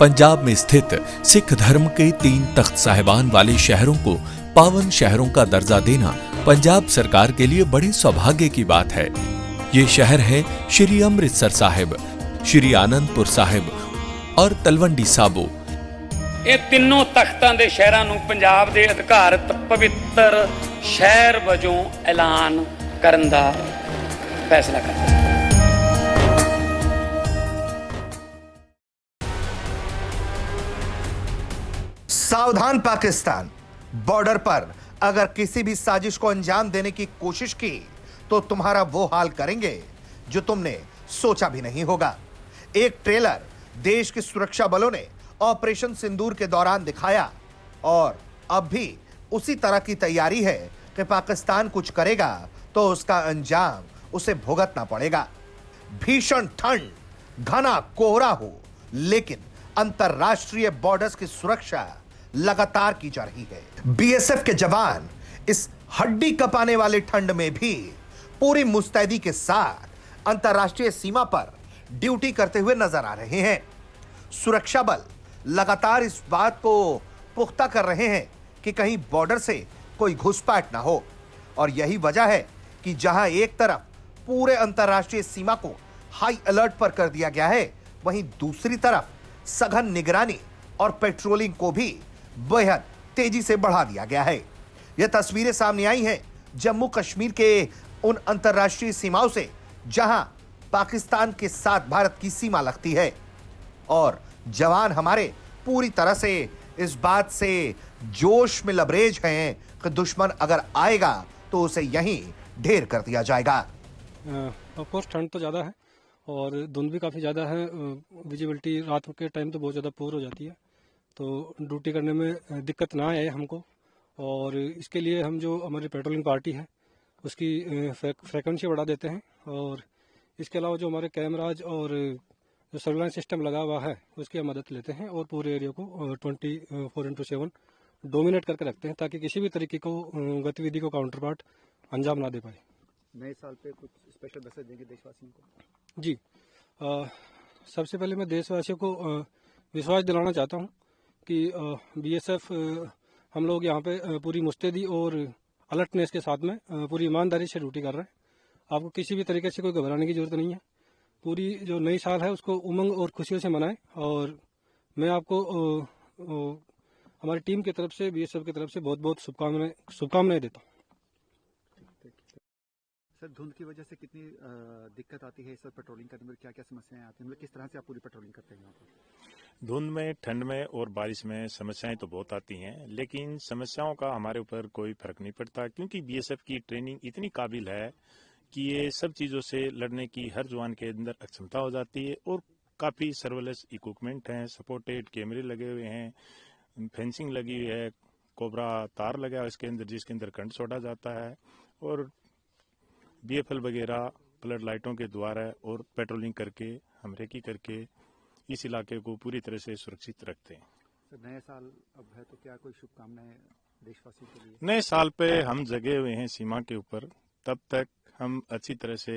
पंजाब में स्थित सिख धर्म के 3 तख्त साहिबान वाले शहरों को पावन शहरों का दर्जा देना पंजाब सरकार के लिए बड़े सौभाग्य की बात है। ये शहर है श्री अमृतसर साहिब, श्री आनंदपुर साहिब और तलवंडी साबो। ਇਹ ਤਿੰਨੋਂ ਤਖਤਾਂ ਦੇ ਸ਼ਹਿਰਾਂ ਨੂੰ ਪੰਜਾਬ ਦੇ ਅਧਿਕਾਰਤ ਪਵਿੱਤਰ ਸ਼ਹਿਰ ਵਜੋਂ ਐਲਾਨ ਕਰਨ ਦਾ ਫੈਸਲਾ ਕੀਤਾ। सावधान पाकिस्तान, बॉर्डर पर अगर किसी भी साजिश को अंजाम देने की कोशिश की तो तुम्हारा वो हाल करेंगे जो तुमने सोचा भी नहीं होगा। एक ट्रेलर देश के सुरक्षा बलों ने ऑपरेशन सिंदूर के दौरान दिखाया और अब भी उसी तरह की तैयारी है कि पाकिस्तान कुछ करेगा तो उसका अंजाम उसे भुगतना पड़ेगा। भीषण ठंड, घना कोहरा हो, लेकिन अंतरराष्ट्रीय बॉर्डर्स की सुरक्षा लगातार की जा रही है। बीएसएफ के जवान इस हड्डी कपाने वाले ठंड में भी पूरी मुस्तैदी के साथ अंतरराष्ट्रीय सीमा पर ड्यूटी करते हुए नजर आ रहे हैं। सुरक्षा बल लगातार इस बात को पुख्ता कर रहे हैं कि कहीं बॉर्डर से कोई घुसपैठ ना हो, और यही वजह है कि जहां एक तरफ पूरे अंतरराष्ट्रीय सीमा को हाई अलर्ट पर कर दिया गया है, वहीं दूसरी तरफ सघन निगरानी और पेट्रोलिंग को भी बेहद तेजी से बढ़ा दिया गया है। यह तस्वीरें सामने आई हैं जम्मू कश्मीर के उन अंतरराष्ट्रीय सीमाओं से जहां पाकिस्तान के साथ भारत की सीमा लगती है, और जवान हमारे पूरी तरह से इस बात से जोश में लबरेज हैं कि दुश्मन अगर आएगा तो उसे यहीं ढेर कर दिया जाएगा। ऑफकोर्स ठंड तो ज़्यादा है और धुंध भी काफ़ी ज़्यादा है। विजिबिलिटी रात के टाइम तो बहुत ज़्यादा पुअर हो जाती है, तो ड्यूटी करने में दिक्कत ना आए हमको। और इसके लिए हम जो हमारी पेट्रोलिंग पार्टी है उसकी फ्रिक्वेंसी बढ़ा देते हैं, और इसके अलावा जो हमारे कैमराज और जो सर्विलांस सिस्टम लगा हुआ है उसकी हम मदद लेते हैं और पूरे एरिया को 24/7 डोमिनेट करके रखते हैं ताकि किसी भी तरीके को गतिविधि को काउंटर पार्ट अंजाम ना दे पाए। नए साल पे कुछ स्पेशल मैसेज देंगे देशवासियों को? जी, सबसे पहले मैं देशवासियों को विश्वास दिलाना चाहता हूं कि बीएसएफ हम लोग यहाँ पे पूरी मुस्तैदी और अलर्टनेस के साथ में पूरी ईमानदारी से ड्यूटी कर रहे हैं। आपको किसी भी तरीके से कोई घबराने की जरूरत नहीं है। पूरी जो नई साल है उसको उमंग और खुशियों से मनाएं, और मैं आपको हमारी टीम की तरफ से, बीएसएफ की तरफ से बहुत बहुत शुभकामनाएं देता हूँ। सर, धुंध की वजह से कितनी दिक्कत आती है सर पेट्रोलिंग करने में? क्या क्या समस्याएं आती हैं? मतलब किस तरह से आप पूरी पेट्रोलिंग करते हैं यहाँ पर? धुंध में, ठंड में और बारिश में समस्याएं तो बहुत आती हैं, लेकिन समस्याओं का हमारे ऊपर कोई फर्क नहीं पड़ता क्योंकि बीएसएफ की ट्रेनिंग इतनी काबिल है कि ये सब चीज़ों से लड़ने की हर जवान के अंदर क्षमता हो जाती है। और काफ़ी सर्वेलेंस इक्विपमेंट हैं, सपोर्टेड कैमरे लगे हुए हैं, फेंसिंग लगी हुई है, कोबरा तार लगा है इसके अंदर जिसके अंदर करंट छोड़ा जाता है, और बीएफएल वगैरह फ्लड लाइटों के द्वारा और पेट्रोलिंग करके, हम रेकी करके इस इलाके को पूरी तरह से सुरक्षित रखते हैं। सर, नया साल अब है तो क्या कोई शुभकामनाएं देशवासियों के लिए? नए साल पे हम जगे हुए हैं सीमा के ऊपर, तब तक हम अच्छी तरह से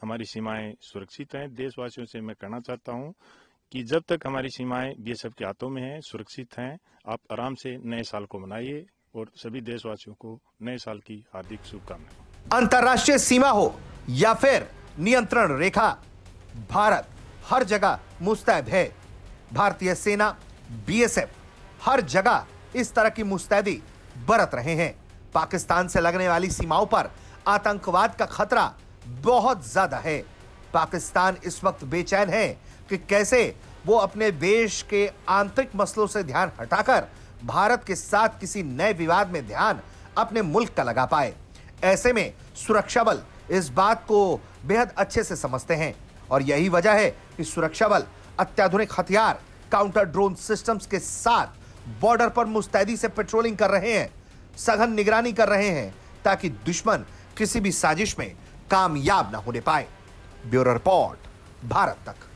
हमारी सीमाएं सुरक्षित हैं। देशवासियों से मैं कहना चाहता हूं कि जब तक हमारी सीमाएं बीएसएफ के हाथों में हैं, सुरक्षित हैं, आप आराम से नए साल को मनाइए, और सभी देशवासियों को नए साल की हार्दिक शुभकामनाएं। अंतरराष्ट्रीय सीमा हो या फिर नियंत्रण रेखा, भारत हर जगह मुस्तैद है। भारतीय सेना, बीएसएफ हर जगह इस तरह की मुस्तैदी बरत रहे हैं। पाकिस्तान से लगने वाली सीमाओं पर आतंकवाद का खतरा बहुत ज्यादा है। पाकिस्तान इस वक्त बेचैन है कि कैसे वो अपने देश के आंतरिक मसलों से ध्यान हटाकर भारत के साथ किसी नए विवाद में ध्यान अपने मुल्क का लगा पाए। ऐसे में सुरक्षा बल इस बात को बेहद अच्छे से समझते हैं, और यही वजह है कि सुरक्षा बल अत्याधुनिक हथियार, काउंटर ड्रोन सिस्टम्स के साथ बॉर्डर पर मुस्तैदी से पेट्रोलिंग कर रहे हैं, सघन निगरानी कर रहे हैं ताकि दुश्मन किसी भी साजिश में कामयाब न होने पाए। ब्यूरो रिपोर्ट, भारत तक।